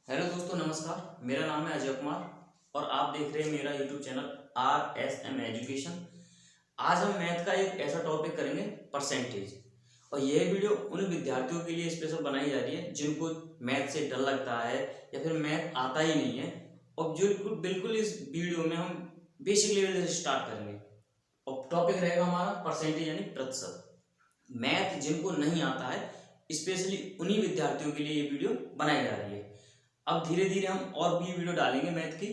Hello दोस्तों, नमस्कार। मेरा नाम है अजय कुमार और आप देख रहे हैं मेरा यूट्यूब चैनल RSM एजुकेशन। आज हम मैथ का एक ऐसा टॉपिक करेंगे, परसेंटेज। और यह वीडियो उन विद्यार्थियों के लिए स्पेशल बनाई जा रही है जिनको मैथ से डर लगता है या फिर मैथ आता ही नहीं है। और जो बिल्कुल इस वीडियो में हम बेसिक लेवल से स्टार्ट करेंगे और टॉपिक रहेगा हमारा परसेंटेज यानी प्रतिशत। मैथ जिनको नहीं आता है स्पेशली उन्हीं विद्यार्थियों के लिए ये वीडियो बनाई जा रही है। अब धीरे धीरे हम और भी वीडियो डालेंगे मैथ की।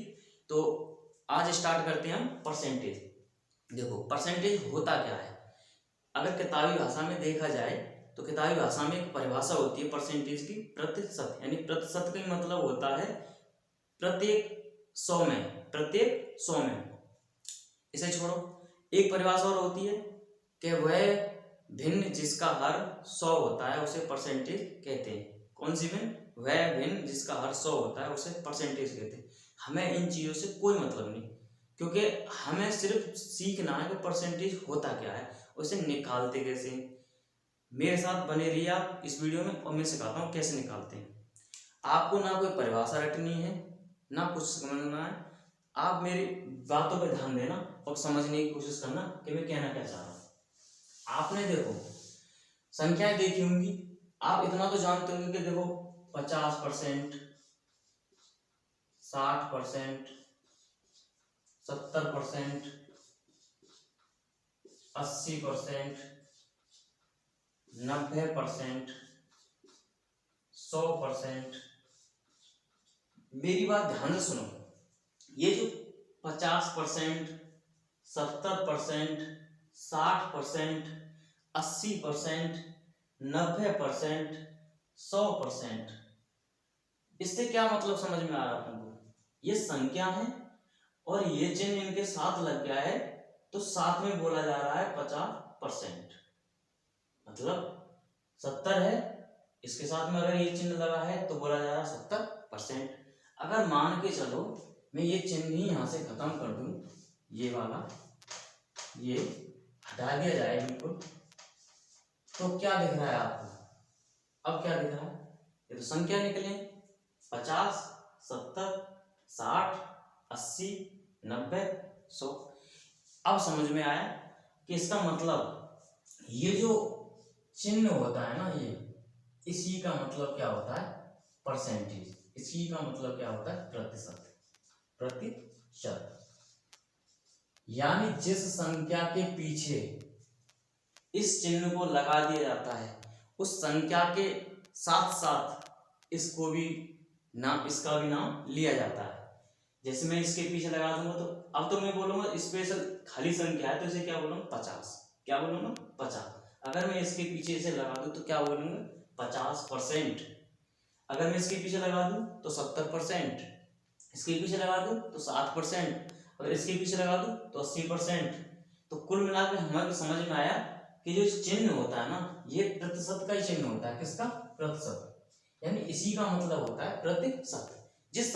तो आज स्टार्ट करते हैं हम परसेंटेज। देखो, परसेंटेज होता क्या है। अगर किताबी भाषा में देखा जाए तो किताबी भाषा में एक परिभाषा होती है परसेंटेज की, प्रतिशत। यानी प्रतिशत का मतलब होता है प्रत्येक 100 में, प्रत्येक 100 में। इसे छोड़ो, एक परिभाषा और होती है कि वह भिन्न जिसका हर 100 होता है उसे परसेंटेज कहते हैं। कौन सी भिन्न? वह भिन्न जिसका हर 100 होता है उसे परसेंटेज कहते हैं। हमें इन चीज़ों से कोई मतलब नहीं, क्योंकि हमें सिर्फ सीखना है कि परसेंटेज होता क्या है, उसे निकालते कैसे। मेरे साथ बने रहिए आप इस वीडियो में और मैं सिखाता हूँ कैसे निकालते हैं। आपको ना कोई परिभाषा रटनी है, ना कुछ समझना है। आप मेरी बातों पर ध्यान देना और समझने की कोशिश करना कि मैं कहना क्या चाह रहा हूँ। आपने देखो संख्याएं देखी होंगी, आप इतना तो जानते होंगे कि देखो 50%, 60%, 70%, 80%, 90%, 100%। मेरी बात ध्यान से सुनो। ये जो 50%, 70%, 60%, 80%, 90%, 100%, इससे क्या मतलब समझ में आ रहा है तुमको? ये संख्या है और ये चिन्ह इनके साथ लग गया है तो साथ में बोला जा रहा है 50%। मतलब 70 है, इसके साथ में अगर ये चिन्ह लगा है तो बोला जा रहा है 70%। अगर मान के चलो मैं ये चिन्ह ही यहां से खत्म कर दूं, ये वाला ये हटा दिया जाए बिल्कुल, तो क्या दिख रहा है आपको? अब क्या दिख रहा है? ये तो संख्या निकले 50, 70, 60, 80, 90, 100। अब समझ में आया कि इसका मतलब ये जो चिन्ह होता है ना, ये इसी का मतलब क्या होता है? परसेंटेज। इसी का मतलब क्या होता है? प्रतिशत। प्रतिशत यानी जिस संख्या के पीछे इस चिन्ह को लगा दिया जाता है उस संख्या के साथ साथ इसको भी नाम, इसका भी नाम लिया जाता है। जैसे मैं इसके पीछे लगा दूंगा तो अब तो मैं बोलूंगा स्पेशल खाली संख्या है तो इसे क्या बोलूंगा? 50। क्या बोलूंगा? 50। अगर मैं इसके पीछे इसे लगा दूं तो क्या बोलूंगा? 50%। अगर मैं इसके पीछे लगा दूं तो 70%, इसके पीछे लगा दूं तो 60%, अगर इसके पीछे लगा दूं तो 80%। तो कुल मिलाकर हमारे समझ में आया कि जो चिन्ह होता है ना, ये प्रतिशत का ही चिन्ह होता है। किसका? प्रतिशत। यानी इसी का मतलब होता है प्रतिशत। जिस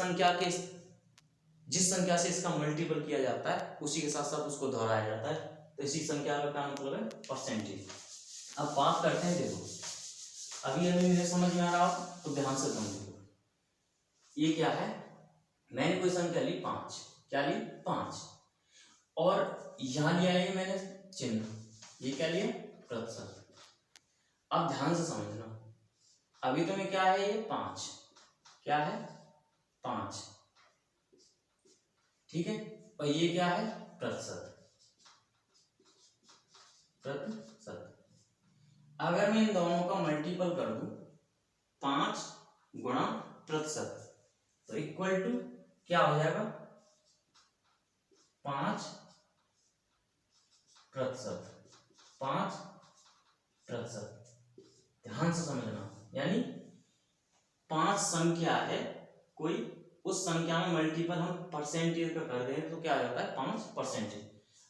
संख्या से इसका मल्टीपल किया जाता है उसी के साथ साथ उसको दोहराया जाता है, तो इसी संख्या का क्या मतलब है? परसेंटेज। अब बात करते हैं, देखो अभी मुझे समझ में आ रहा हो तो ध्यान से समझो। ये क्या है? मैंने कोई संख्या ली 5। क्या ली? 5। और यहां लिया है मैंने चिन्ह, ये क्या लिया? प्रतिशत। अब ध्यान से समझना, अभी तो मैं क्या है? ये 5। क्या है? 5। ठीक है। और ये क्या है? प्रतिशत। प्रतिशत। अगर मैं इन दोनों का मल्टीपल कर दूं 5 गुणा प्रतिशत तो इक्वल टू क्या हो जाएगा? 5 प्रतिशत। 5 प्रतिशत। ध्यान से समझना, यानी 5 संख्या है कोई, उस संख्या में मल्टीपल हम परसेंटेज का कर दें तो क्या आ जाता है? 5%।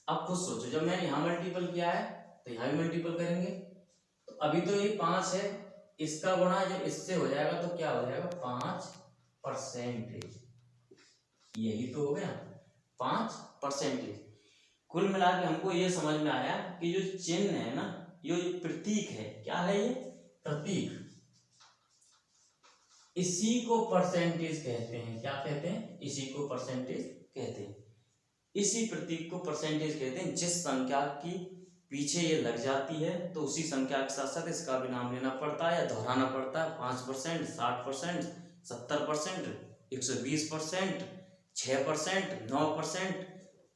अब खुद सोचो, जब मैंने यहां मल्टीपल किया है तो यहां भी मल्टीपल करेंगे। तो अभी तो ये 5 है, इसका गुणा जब इससे हो जाएगा तो क्या हो जाएगा? 5%। यही तो हो गया 5%। कुल मिला के हमको ये समझ में आया कि जो चिन्ह है ना, ये प्रतीक है। क्या है ये? प्रतीक। इसी को परसेंटेज कहते हैं। क्या कहते हैं? इसी को परसेंटेज कहते हैं। इसी प्रतीक को परसेंटेज कहते हैं। जिस संख्या की पीछे ये लग जाती है तो उसी संख्या के साथ साथ इसका भी नाम लेना पड़ता है या दोहराना पड़ता है। 5%, 60%, 70%, 120%, 6%, 9%।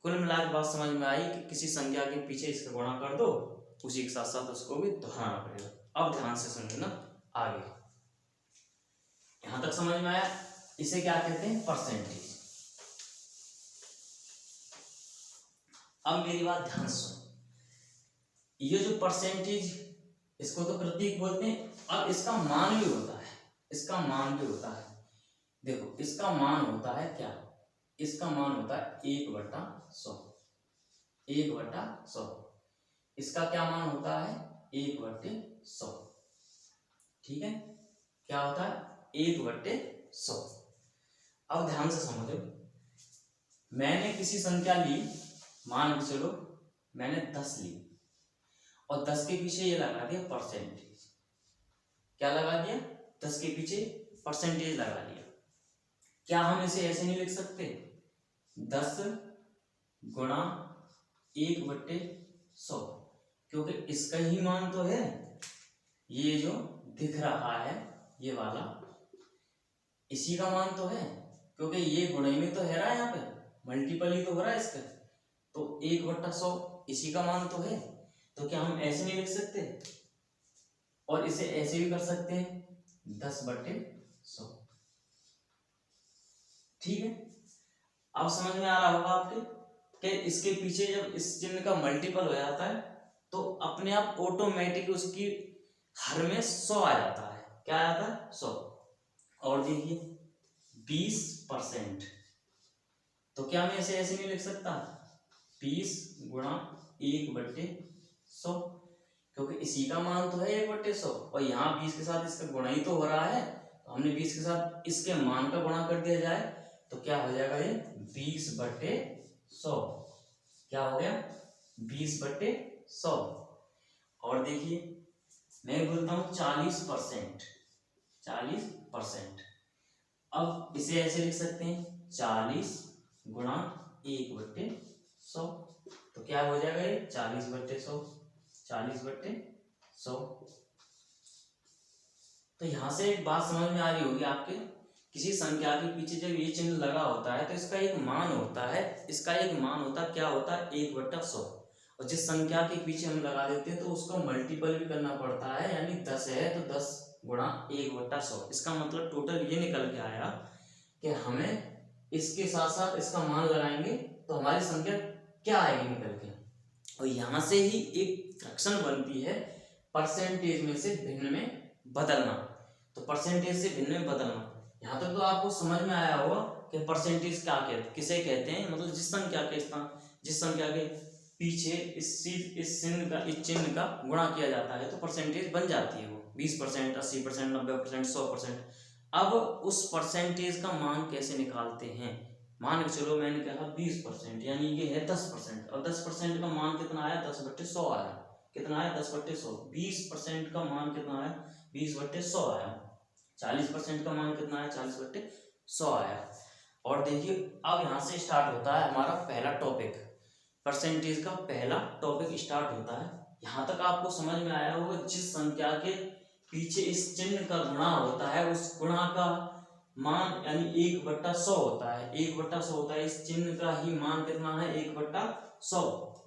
कुल मिला के बात समझ में आई कि किसी संख्या के पीछे इसका गुणा कर दो, उसी के साथ साथ उसको भी दोहराना पड़ेगा। अब ध्यान से समझना आगे। यहां तक समझ में आया? इसे क्या कहते हैं? परसेंटेज। अब मेरी बात ध्यान से सुनो। ये जो परसेंटेज, इसको तो प्रतीक बोलते हैं। अब इसका मान भी होता है। इसका मान भी होता है। देखो, इसका मान होता है क्या? इसका मान होता है 1/100। 1/100। इसका क्या मान होता है? 1/100। ठीक है, क्या होता है? 1/100। अब ध्यान से समझो। मैंने किसी संख्या ली, मान के चलो मैंने 10 ली, और 10 के पीछे ये लगा दिया परसेंटेज। क्या लगा दिया? 10 के पीछे परसेंटेज लगा दिया। क्या हम इसे ऐसे नहीं लिख सकते? 10 गुणा 1/100, क्योंकि इसका ही मान तो है। ये जो दिख रहा है ये वाला, इसी का मान तो है, क्योंकि ये गुणे में तो है रहा है, यहाँ पे मल्टीपल ही तो हो रहा है इसका। तो 1/100 इसी का मान तो है। तो क्या हम ऐसे नहीं लिख सकते? और इसे ऐसे भी कर सकते हैं, 10/100। ठीक है, अब समझ में आ रहा होगा आपके कि इसके पीछे जब इस चिन्ह का मल्टीपल हो जाता है तो अपने आप ऑटोमेटिक उसकी हर में 100 आ जाता है। क्या आ जाता है? 100। और देखिए 20%, तो क्या मैं इसे ऐसे नहीं लिख सकता? 20 गुणा 1/100, क्योंकि इसी का मान तो है 1/100, और यहाँ 20 के साथ इसका गुणा ही तो हो रहा है। तो हमने 20 के साथ इसके मान का गुणा कर दिया जाए तो क्या हो जाएगा? ये 20/100। क्या हो गया? 20/100। और देखिए मैं बोलता हूँ 40%। 40%, अब इसे ऐसे लिख सकते हैं 40 गुणा 1/100। तो क्या हो जाएगा? ये 40/100। 40/100। तो यहां से एक बात समझ में आ रही होगी आपके, किसी संख्या के पीछे जब ये चिन्ह लगा होता है तो इसका एक मान होता है। इसका एक मान होता है, क्या होता है? 1/100। और जिस संख्या के पीछे हम लगा देते हैं तो उसको मल्टीपल भी करना पड़ता है, यानी 10 है तो 10 गुणा 1/100। इसका मतलब टोटल ये निकल के आया कि हमें इसके साथ साथ इसका मान लगाएंगे तो हमारी संख्या क्या आएगी निकल के। और यहां से ही एक फ्रैक्शन बनती है, परसेंटेज में से भिन्न में बदलना। तो परसेंटेज से भिन्न में बदलना, यहाँ तक तो आपको समझ में आया होगा कि परसेंटेज क्या कहते हैं, किसे कहते हैं। मतलब जिस संख्या के पीछे इस चिन्ह का गुणा किया जाता है तो परसेंटेज बन जाती है वो 20%, 80%, 90%, 100%। अब उस परसेंटेज का मान कैसे निकालते हैं? मान के चलो मैंने कहा 20%, यानी ये है 10%, और 10% का मान कितना आया? 10/100 आया। कितना आया? 10/100। 20% का मान कितना आया? 20/100 आया। 40% का मान कितना आया? 40/100 आया। और देखिए अब यहाँ से स्टार्ट होता है हमारा पहला टॉपिक, परसेंटेज का पहला टॉपिक स्टार्ट होता है। यहाँ तक आपको समझ में आया होगा, जिस संख्या के पीछे इस चिन्ह का गुणा होता है उस गुणा का मान यानी 1/100 होता है। 1/100 होता है, इस चिन्ह का ही मान कितना है? 1/100।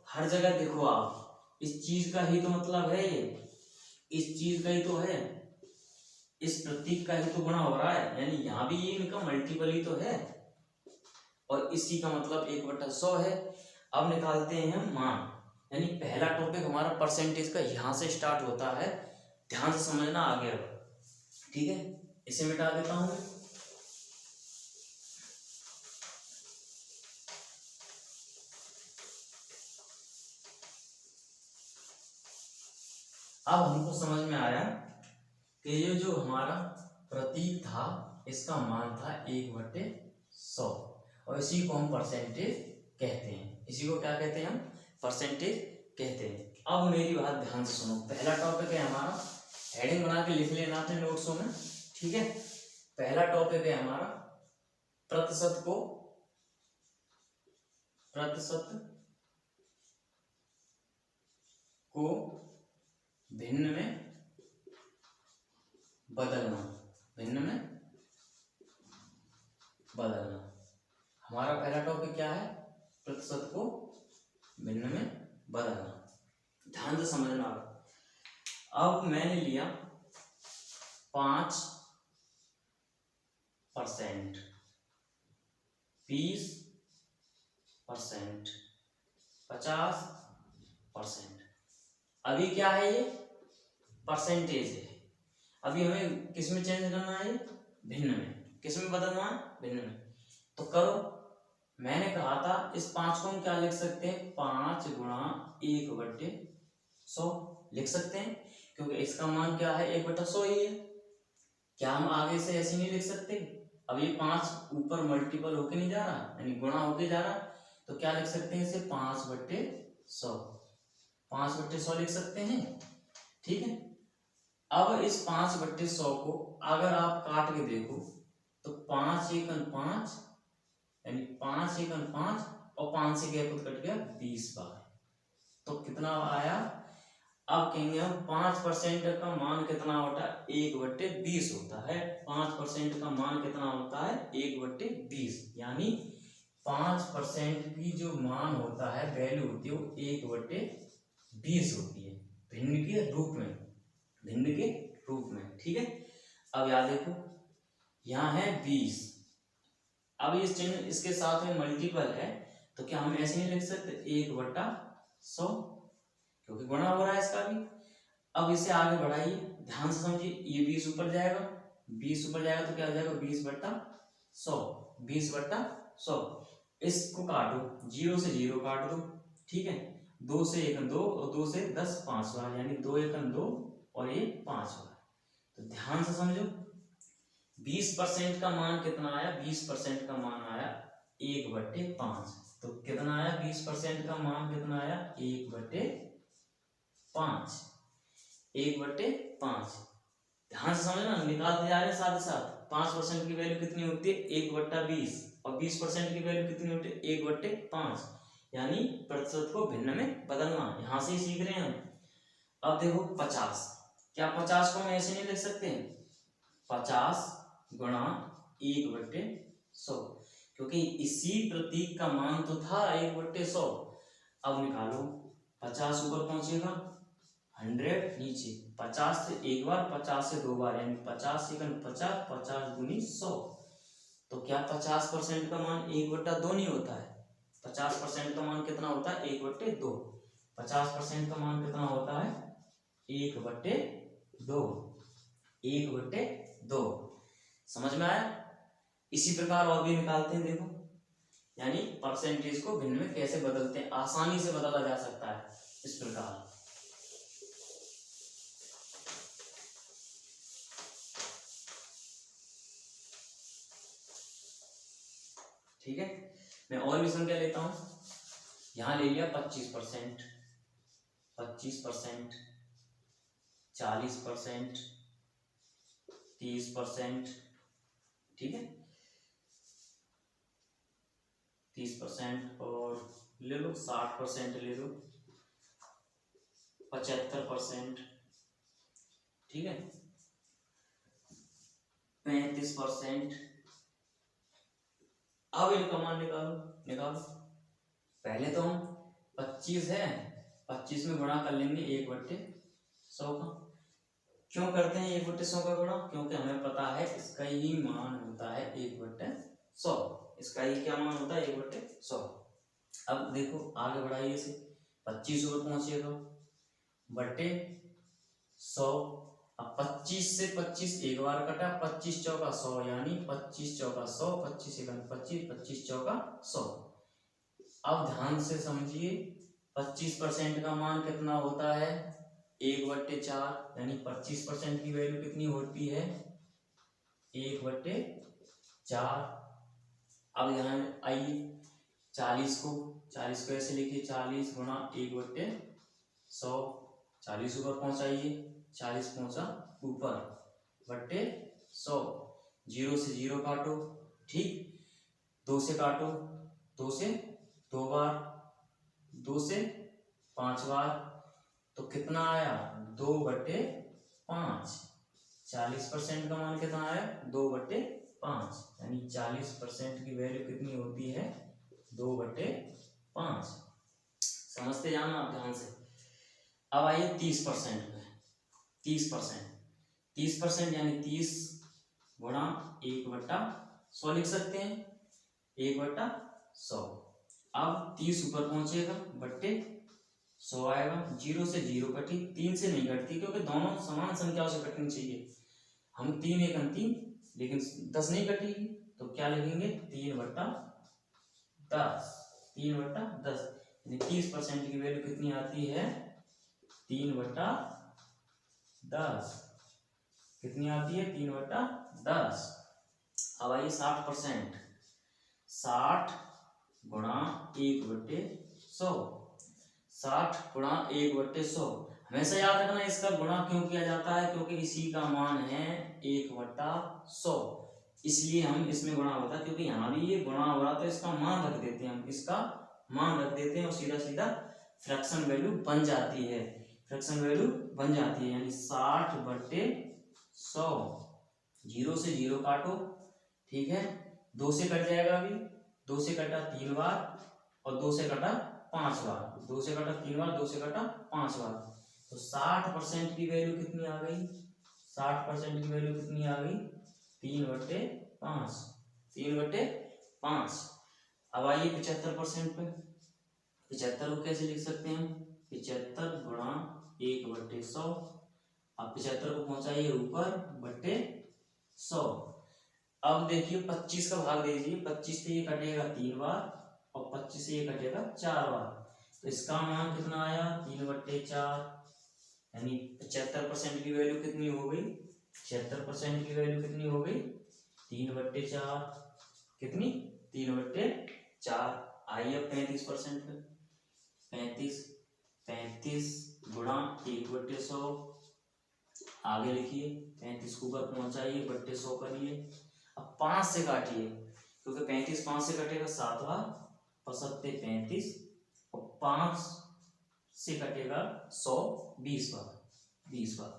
हर जगह देखो आप, इस चीज का ही तो मतलब है, ये इस चीज का ही तो है, इस प्रतीक का ही तो गुणा हो रहा है, यानी यहाँ भी ये इनका मल्टीपल ही तो है, और इसी का मतलब 1/100 है। अब निकालते हैं हम मान, यानी पहला टॉपिक हमारा परसेंटेज का यहाँ से स्टार्ट होता है। ध्यान से समझना आगे। ठीक है, इसे मिटा देता हूं। अब हमको समझ में आया कि ये जो हमारा प्रतीक था इसका मान था 1/100, और इसी को हम परसेंटेज कहते हैं। इसी को क्या कहते हैं? हम परसेंटेज कहते हैं। अब मेरी बात ध्यान से सुनो। पहला टॉपिक है हमारा, हेडिंग बना के लिख लेना अपने नोट्सों में। ठीक है, पहला टॉपिक है हमारा प्रतिशत को भिन्न में बदलना। हमारा पहला टॉपिक क्या है? प्रतिशत को भिन्न में बदलना। ध्यान से समझना। अब मैंने लिया 5%, 20%, 50%। अभी क्या है? ये परसेंटेज है। अभी हमें किस में चेंज करना है? भिन्न में। किस में बदलना है? भिन्न में। तो करो। मैंने कहा था इस 5 को हम क्या लिख सकते हैं? 5 गुणा 1/100 लिख सकते हैं, क्योंकि इसका मान क्या है? 1/100 ही है। क्या हम आगे से ऐसे नहीं लिख सकते? अब ये 5 ऊपर मल्टीपल होके नहीं जा रहा, यानी गुणा होके जा रहा, तो क्या लिख सकते हैं इसे? 5/100। 5/100 लिख सकते हैं। ठीक है। अब इस 5/100 को अगर आप काट के देखो तो 5 एकन 5, यानी 5 एकन 5 और 5 से गैप कट गया 20 बार। तो कितना आया? अब कहेंगे हम 5% का मान कितना होता है? 1/20 होता है। 5% का मान कितना होता है? 1/20, यानी 5% की जो मान होता है, वैल्यू होती है, वो 1/20 होती है, भिन्न के रूप में। ठीक है। अब याद देखो, यहाँ है 20। अब इस चिन्ह इसके साथ में मल्टीपल है, तो क्या हम ऐसे नहीं लिख सकते? 1/100, क्योंकि गुणा हो रहा है इसका भी। अब इसे आगे बढ़ाइए, ध्यान से समझिए। ये 20 ऊपर जाएगा, 20 ऊपर जाएगा तो क्या हो जाएगा? 20/100। 20/100। इसको काटो, 0 से 0 काट दो। ठीक है। 2 से 1 2 और 2 से 10 5 बार, यानी 2 एकन 2 और ये 5 बार। तो ध्यान से समझो, 20% का मान कितना आया? 20% का मान आया 1/5। तो कितना आया? 20% का मान कितना आया? 1/5। 1/5। ध्यान से समझना, निकालते जा रहे हैं साथ ही साथ। 5% की वैल्यू कितनी होती है? 1/20, और 20% की वैल्यू कितनी होती है? 1/5, यानी प्रतिशत को भिन्न में बदलना। यहां से ही सीख रहे हैं हम। अब देखो 50। क्या 50 को हम ऐसे नहीं लिख सकते? 50 गुणा 1/100, क्योंकि इसी प्रतीक का मान तो था 1/100। अब निकालो, 50 ऊपर पहुंचेगा, 100 नीचे, 50 से एक बार, 50 से 2 बार, यानी 50 एकन 50, 50 दूनी 100। तो क्या 50% का मान 1/2 नहीं होता है? 50% का मान कितना होता है? 1/2। 50% का मान कितना होता है? 1/2। 1/2। समझ में आया? इसी प्रकार और भी निकालते हैं, देखो। यानी परसेंटेज को भिन्न में कैसे बदलते हैं, आसानी से बदला जा सकता है इस प्रकार। ठीक है। मैं और भी संख्या लेता हूं। यहां ले लिया 25%, 25%, 40%, 30%। ठीक है। 30% और ले लो, 60% ले लो, 75%। ठीक है। 35%। अब इनका मान निकालो। पहले तो हम 25 है, 25 में गुणा कर लेंगे 1/100 का। क्यों करते हैं 1/100 का गुणा? क्योंकि हमें पता है इसका ही मान होता है 1/100। इसका ही क्या मान होता है? 1/100। अब देखो आगे बढ़ाइए इसे, 25 ऊपर पहुंचेगा, बटे 100। अब 25 से 25 एक बार कटा, 25 चौका 100, यानी 25 चौका 100, 25 एकन 25, 25 चौका 100। अब ध्यान से समझिए, 25% का मान कितना होता है? 1/4, यानी 25% की वैल्यू कितनी होती है? 1/4। अब यहाँ आइए, 40 को ऐसे लिखिए, 40 गुणा 1/100। 40 ऊपर पहुंचाइए, 40 पहुंचा ऊपर, बटे 100। 0 से 0 काटो, ठीक, 2 से काटो, 2 से 2 बार, 2 से 5 बार, तो कितना आया 2/5। 40% का मान कितना आया 2/5, यानी 40% की वैल्यू कितनी होती है 2/5। समझते जाना आप ध्यान से। अब आइए 30% में। 30% यानी 30 गुणा 1/100 लिख सकते हैं, 1/100। अब 30 ऊपर पहुंचेगा, बट्टे 100 आएगा। 0 से 0 कटी, 3 से नहीं कटती क्योंकि दोनों समान संख्याओं से कटनी चाहिए। हम 3 1 3, लेकिन 10 नहीं कटेगी, तो क्या लिखेंगे 3/10। 3/10 यानी 30% की वैल्यू कितनी आती है 3/10। कितनी आती है 3/10। अब आइए 60%। 60 गुणा 1/100। 60 गुणा 1/100। हमेशा याद रखना इसका गुणा क्यों किया जाता है, क्योंकि इसी का मान है 1/100, इसलिए हम इसमें गुणा होता है। क्योंकि यहाँ भी ये गुणा हो रहा तो इसका मान रख देते हैं, हम इसका मान रख देते हैं और सीधा सीधा फ्रैक्शन वैल्यू बन जाती है। फ्रैक्शन वैल्यू बन जाती है, यानी 60/100। 0 से 0 काटो, ठीक है, 2 से कट जाएगा। अभी 2 से कटा 3 बार और 2 से कटा 5 बार, 2 से कटा 3 बार, 2 से कटा 5 बार, तो 60% की वैल्यू कितनी आ गई 60% की वैल्यू कितनी आ गई 3/5। 3/5। अब आइए 75% पे। 75 को कैसे लिख सकते हैं हम 75 गुणा 1/100। अब 75 को पहुंचाइए ऊपर, बट्टे 100। अब देखिए 25 का भाग दीजिए, 25 से ये कटेगा 3 बार और 25 से ये कटेगा 4 बार, तो इसका मान कितना आया 3/4, यानी 75% की वैल्यू कितनी हो गई 76% की वैल्यू कितनी हो गई 3/4। कितनी 3/4। आइए अब 35% पे। 35 गुणा 1/100। आगे लिखिए 35 को ऊपर पहुंचाइए, बट्टे 100 करिए। अब 5 से काटिए, क्योंकि 35 5 से कटेगा 7 बार, 35 और 5 से कटेगा 100 20 बार, 20 बार,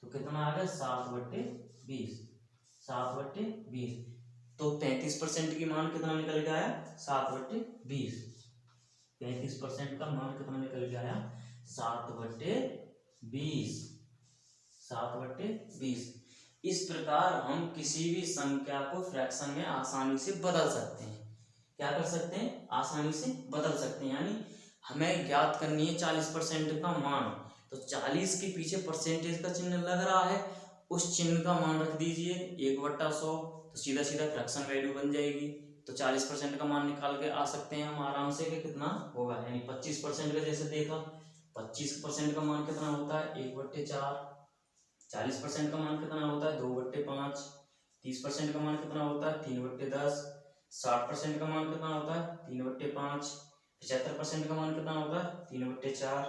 तो कितना आ गया 7/20। 7/20, तो 35% की मान कितना निकल के आया 7/20। 35% का मान कितना निकल के आया 7/20। 7/20। इस प्रकार हम किसी भी संख्या को फ्रैक्शन में आसानी से बदल सकते हैं। क्या कर सकते हैं आसानी से बदल सकते हैं, यानी हमें ज्ञात करनी है 40% का मान, तो 40 के पीछे परसेंटेज का चिन्ह लग रहा है, उस चिन्ह का मान रख दीजिए 1/100, तो सीधा सीधा फ्रैक्शन वैल्यू बन जाएगी। तो 40% का मान निकाल के आ सकते हैं हम आराम से कि कितना होगा, यानी 25% का जैसे देखा 25% का मान कितना होता है 1/4। 40% का मान कितना होता है 2/5। 30% का मान कितना होता है 3/10। 60% का मान कितना होता है 3/5। 75% का मान कितना होता है 3/4।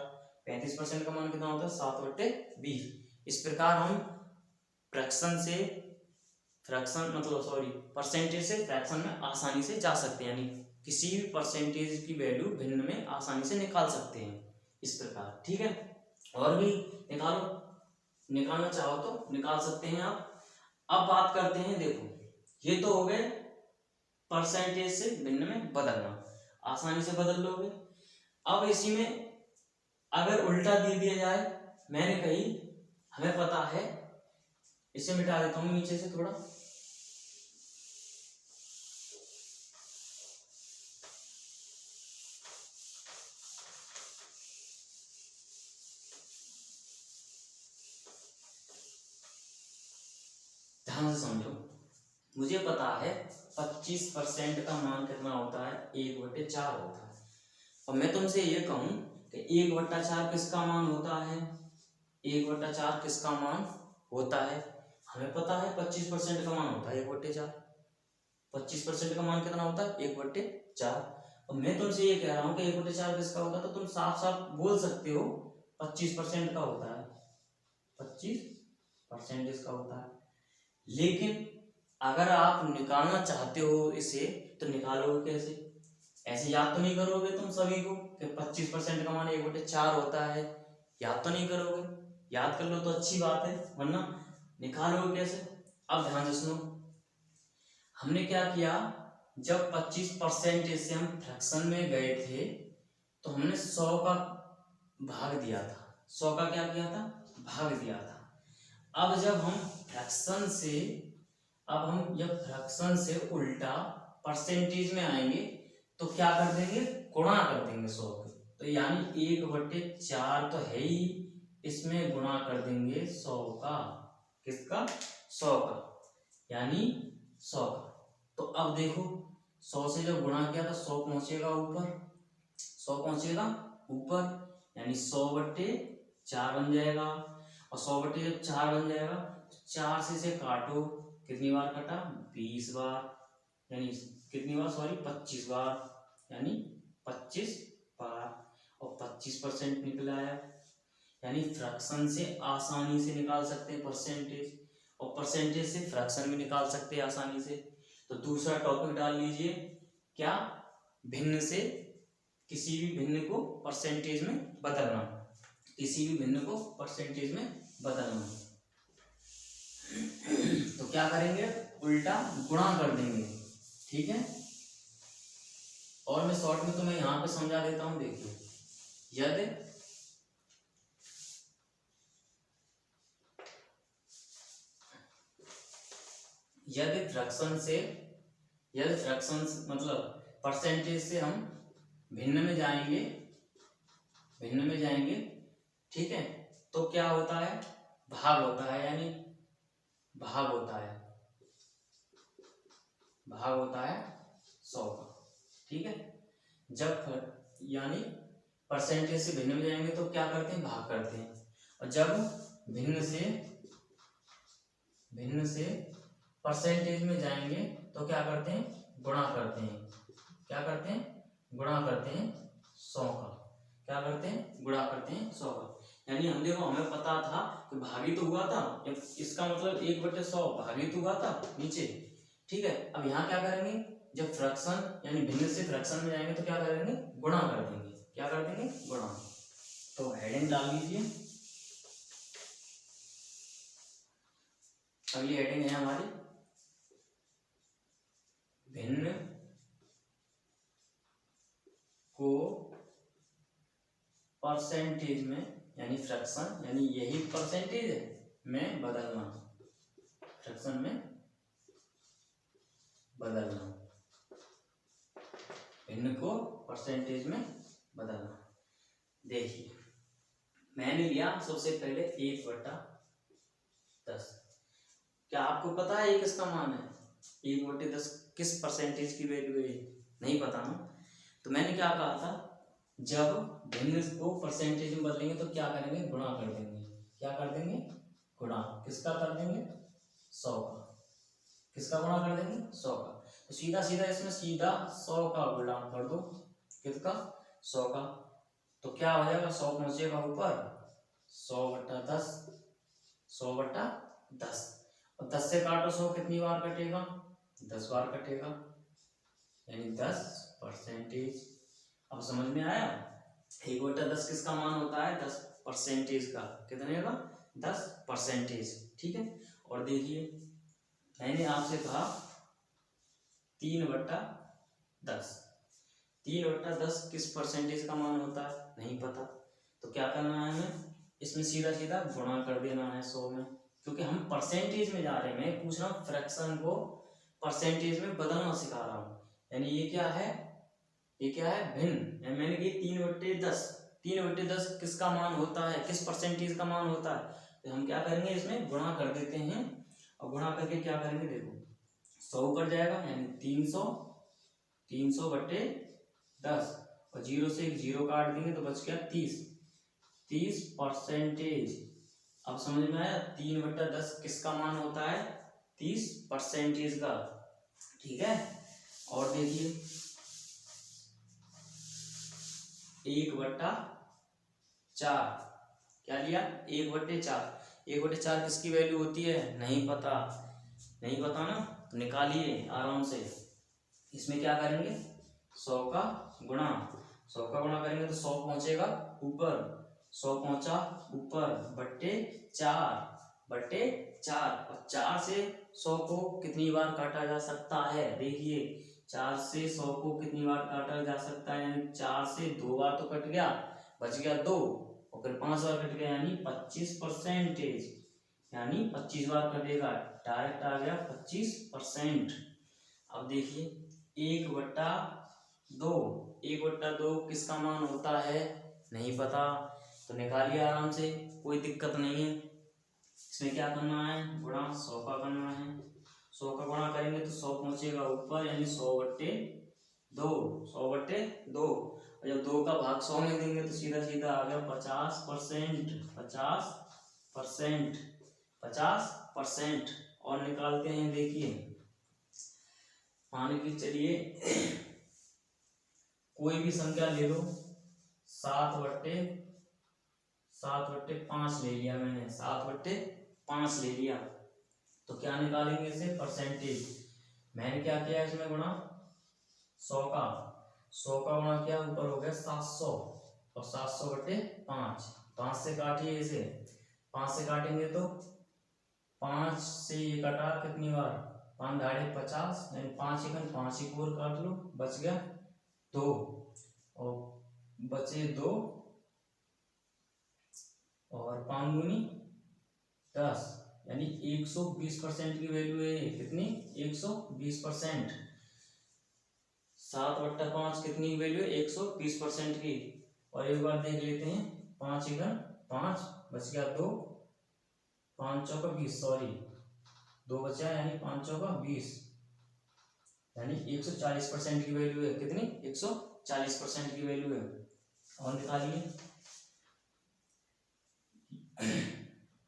35% का मान कितना होता है 7/20। इस प्रकार हम फ्रैक्शन से परसेंटेज से फ्रैक्शन में आसानी से जा सकते हैं, यानी किसी भी परसेंटेज की वैल्यू भिन्न में आसानी से निकाल सकते हैं इस प्रकार। ठीक है, और भी निकालना चाहो तो निकाल सकते हैं आप। अब बात करते हैं, देखो ये तो हो गए परसेंटेज से भिन्न में बदलना, आसानी से बदल लोगे। अब इसी में अगर उल्टा दे दिया जाए, मैंने कही हमें पता है, इसे मिटा देता हूं नीचे से थोड़ा, ध्यान से समझो। मुझे पता है 25% का मान कितना होता है 1/4 होता है, और मैं तुमसे ये कहूं कि 1/4 किसका मान होता है, 1/4 किसका मान होता है, हमें पता है 25% का मान होता है 1/4। 25% का मान कितना होता है 1/4, और मैं तुमसे ये कह रहा हूं कि 1/4 किसका होता है, तो तुम साफ साफ बोल सकते हो 25% का होता है, 25% इसका होता है। लेकिन अगर आप निकालना चाहते हो इसे तो निकालोगे कैसे? ऐसे याद तो नहीं करोगे तुम सभी को कि 25% का मान 1/4 होता है, याद तो नहीं करोगे। याद कर लो तो अच्छी बात है, वरना निकालोगे कैसे? अब ध्यान से सुनो, हमने क्या किया, जब 25% से हम फ्रैक्शन में गए थे तो हमने 100 का भाग दिया था। 100 का क्या किया था? भाग दिया था। अब जब हम फ्रैक्शन से जब फ्रैक्शन से उल्टा परसेंटेज में आएंगे तो क्या कर देंगे? गुणा कर देंगे 100 के। तो यानी 1/4 तो है ही, इसमें गुणा कर देंगे 100 का। किसका? 100 का, यानी 100 का। तो अब देखो 100 से जब गुणा किया तो 100 पहुंचेगा ऊपर, 100 पहुंचेगा ऊपर, यानी 100/4 बन जाएगा। और 100/4 बन जाएगा, 4 से इसे काटो, कितनी बार कटा? 20 बार, यानी कितनी बार? सॉरी 25 बार, यानी 25 बार। और 25% निकल आया, यानी फ्रैक्शन से आसानी से निकाल सकते हैं परसेंटेज, और परसेंटेज से फ्रैक्शन भी निकाल सकते हैं आसानी से। तो दूसरा टॉपिक डाल लीजिए, क्या? भिन्न से किसी भी भिन्न को परसेंटेज में बदलना, किसी भी भिन्न को परसेंटेज में बदलना। तो क्या करेंगे? उल्टा गुणा कर देंगे, ठीक है। और मैं शॉर्ट में तुम्हें यहां पे समझा देता हूं, देखिए, यदि फ्रैक्शन मतलब परसेंटेज से हम भिन्न में जाएंगे, ठीक है, तो क्या होता है? भाग होता है, यानी भाग होता है 100 का, ठीक है। जब यानी परसेंटेज से भिन्न में जाएंगे तो क्या करते हैं? भाग करते हैं। और जब भिन्न से परसेंटेज में जाएंगे तो क्या करते हैं? गुणा करते हैं। क्या करते हैं? गुणा करते हैं 100 का। क्या करते हैं? गुणा करते हैं 100 का। यानी हम देखो, हमें पता था कि भागी तो हुआ था, इसका मतलब 1/100 भागी तो हुआ था नीचे, ठीक है। अब यहाँ क्या करेंगे? जब फ्रैक्शन यानी भिन्न से फ्रैक्शन में जाएंगे तो क्या करेंगे? गुणा कर देंगे। क्या कर देंगे? गुणा। तो हेडिंग डाल लीजिए। अब ये हेडिंग है हमारी, भिन्न को परसेंटेज में, यानी फ्रैक्शन, यानी यही परसेंटेज है, में बदलना, फ्रैक्शन में बदलना, भिन्न को परसेंटेज में बदलना। देखिए, मैंने लिया सबसे पहले 1/10। क्या आपको पता है ये किसका मान है? 1/10 किस परसेंटेज की वैल्यू है? नहीं पता ना। तो मैंने क्या कहा था, जब भिन्न को परसेंटेज में बदलेंगे तो क्या करेंगे? गुणा कर देंगे। क्या कर देंगे? गुणा। किसका कर देंगे? 100 का। किसका गुणा कर देंगे? 100 का। तो सीधा सीधा इसमें सीधा 100 का गुणा कर दो। किसका? 100 का। तो क्या हो जाएगा? 100 पहुंचेगा ऊपर, 100/10, 100/10। और 10 से काटो 100, कितनी बार कटेगा? 10 बार कटेगा, यानी 10%। अब समझ में आया? 1/10 किसका मान होता है? 10% का। कितने का? 10%, ठीक है। और देखिए, मैंने आपसे कहा 3/10, 3/10 किस परसेंटेज का मान होता है? नहीं पता। तो क्या करना है हमें? इसमें सीधा सीधा गुणा कर देना है 100 में, क्योंकि हम परसेंटेज में जा रहे हैं। मैं पूछ रहा हूँ फ्रैक्शन को परसेंटेज में बदलना सिखा रहा हूँ। यानी ये क्या है? ये क्या है? भिन्न। मैंने कही 3/10, 3/10 किसका मान होता है? किस परसेंटेज का मान होता है? तो हम क्या करेंगे? इसमें गुणा कर देते हैं। और गुणा करके क्या करेंगे? देखो, 100 ऊपर जाएगा, यानी 300, 300/10, और 0 से 1 0 काट देंगे तो बच गया 30%। अब समझ में आया? 3/10 किसका मान होता है? 30% का, ठीक है। और देखिए, 1/4 क्या लिया? 1/4। 1/4 किसकी वैल्यू होती है? नहीं पता, नहीं पता ना। तो निकालिए आराम से। इसमें क्या करेंगे, 100 का गुणा, 100 का गुणा करेंगे तो 100 पहुंचेगा ऊपर, 100 पहुंचा ऊपर, बट्टे 4 और 4 से 100 को कितनी बार काटा जा सकता है, देखिए 4 से 100 को कितनी बार काटा जा सकता है, यानी 4 से 2 बार तो कट गया, बच गया 2, और फिर 5 बार कट गया, यानी 25%, यानी 25 बार कटेगा, डायरेक्ट आ गया 25%। अब देखिए 1/2 किसका मान होता है, नहीं पता, तो निकालिए आराम से, कोई दिक्कत नहीं है। इसमें क्या करना है, गुणा 100 का करना है, 100 का गुणा करेंगे तो 100 पहुंचेगा ऊपर, यानी 100/2, 100/2, और जब 2 का भाग 100 में देंगे तो सीधा सीधा आ गया 50%। और निकालते हैं, देखिए मान के चलिए कोई भी संख्या ले लो, 7/5 ले लिया मैंने, 7/5 ले लिया, तो क्या निकालेंगे इसे, परसेंटेज। मैंने क्या किया इसमें गुणा 100 का गुणा किया, ऊपर हो गया 700, और 700/5, 5 से काटिए इसे, 5 से काटेंगे तो 5 से ये कटा कितनी बार, 5 ढाई 50, यानी 5 एकन 5 एक और काट लो, बच गया 2, और बचे 2, और 5 दूनी 10, यानी 120% की वैल्यू है, कितनी, 120%। 7/5 कितनी वैल्यू है, 120% की। और एक बार देख लेते हैं, 5 एकन 5, बच गया 2, 5 चौका 20, सॉरी 2 बचा, यानी 5 चौका 20, यानी 140% की वैल्यू है, कितनी, 140% की वैल्यू है। और निकालिए,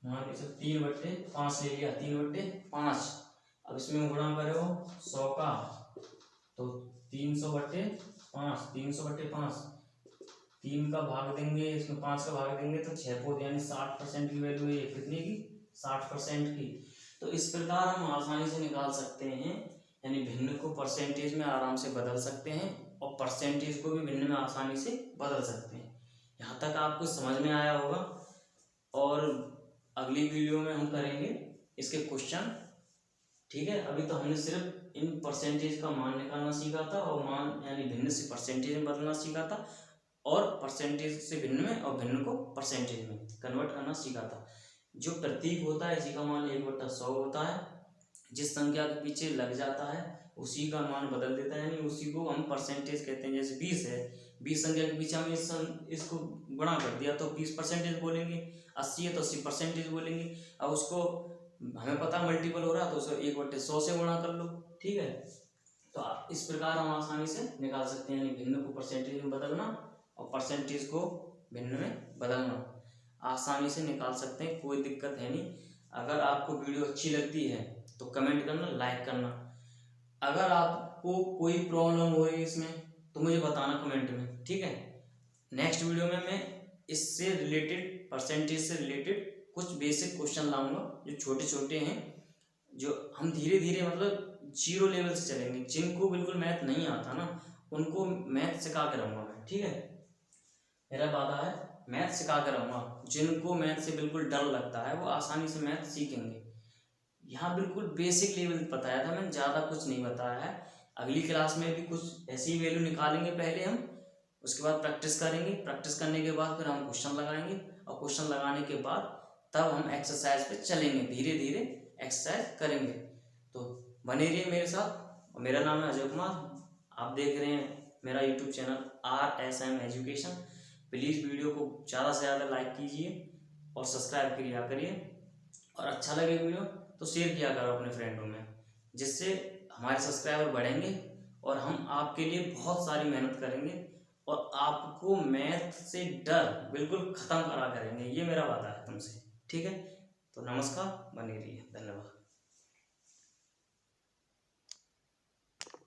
मान लीजिए 3/5 ले लिया, 3/5, अब इसमें गुणा करो 100 का, तो 300/5, 3 का भाग देंगे, इसमें 5 का भाग देंगे तो 6 को, यानी 60% की वैल्यू है, कितने की, 60% की। तो इस प्रकार हम आसानी से निकाल सकते हैं, यानी भिन्न को परसेंटेज में आराम से बदल सकते हैं, और परसेंटेज को भी भिन्न में आसानी से बदल सकते हैं। यहाँ तक आपको समझ में आया होगा, और अगली वीडियो में हम करेंगे इसके क्वेश्चन, ठीक है। अभी तो हमने सिर्फ इन परसेंटेज का मान निकालना सीखा था, और मान यानी भिन्न से परसेंटेज में बदलना सीखा था, और परसेंटेज से भिन्न में और भिन्न को परसेंटेज में कन्वर्ट करना सीखा था। जो प्रतीक होता है इसी का मान 1/100 होता है, जिस संख्या के पीछे लग जाता है उसी का मान बदल देता है, यानी उसी को हम परसेंटेज कहते हैं। जैसे 20 है, 20 संख्या के पीछे हम इसको गुणा कर दिया तो 20% बोलेंगे, 80 है तो 80% बोलेंगे। अब उसको हमें पता मल्टीपल हो रहा तो उसे 1/100 से गुणा कर लो, ठीक है। तो इस प्रकार हम आसानी से निकाल सकते हैं, यानी भिन्न को परसेंटेज में बदलना और परसेंटेज को भिन्न में बदलना आसानी से निकाल सकते हैं, कोई दिक्कत है नहीं। अगर आपको वीडियो अच्छी लगती है तो कमेंट करना, लाइक करना। अगर आपको कोई प्रॉब्लम हो रही है इसमें तो मुझे बताना कमेंट में, ठीक है। नेक्स्ट वीडियो में मैं इससे रिलेटेड, परसेंटेज से रिलेटेड कुछ बेसिक क्वेश्चन लाऊंगा, जो छोटे छोटे हैं, जो हम धीरे धीरे मतलब 0 लेवल से चलेंगे। जिनको बिल्कुल मैथ नहीं आता ना, उनको मैथ सिखा कर रहूँगा मैं, ठीक है। मेरा वादा है, मैथ सिखा कर रहूँगा। जिनको मैथ से बिल्कुल डर लगता है वो आसानी से मैथ सीखेंगे। यहाँ बिल्कुल बेसिक लेवल बताया था मैंने, ज़्यादा कुछ नहीं बताया है। अगली क्लास में भी कुछ ऐसी वैल्यू निकालेंगे पहले हम, उसके बाद प्रैक्टिस करेंगे। प्रैक्टिस करने के बाद फिर हम क्वेश्चन लगाएंगे, और क्वेश्चन लगाने के बाद तब हम एक्सरसाइज पे चलेंगे, धीरे धीरे एक्सरसाइज करेंगे। तो बने रहिए मेरे साथ। और मेरा नाम है अजय कुमार, आप देख रहे हैं मेरा YouTube channel RSM education. Please video को ज़्यादा से ज़्यादा लाइक कीजिए और सब्सक्राइब किया करिए, और अच्छा लगे वीडियो तो शेयर किया करो अपने फ्रेंडों में, जिससे हमारे सब्सक्राइबर बढ़ेंगे और हम आपके लिए बहुत सारी मेहनत करेंगे, और आपको मैथ से डर बिल्कुल ख़त्म करा करेंगे। ये मेरा वादा है तुमसे, ठीक है। तो नमस्कार, बने रहिए, धन्यवाद।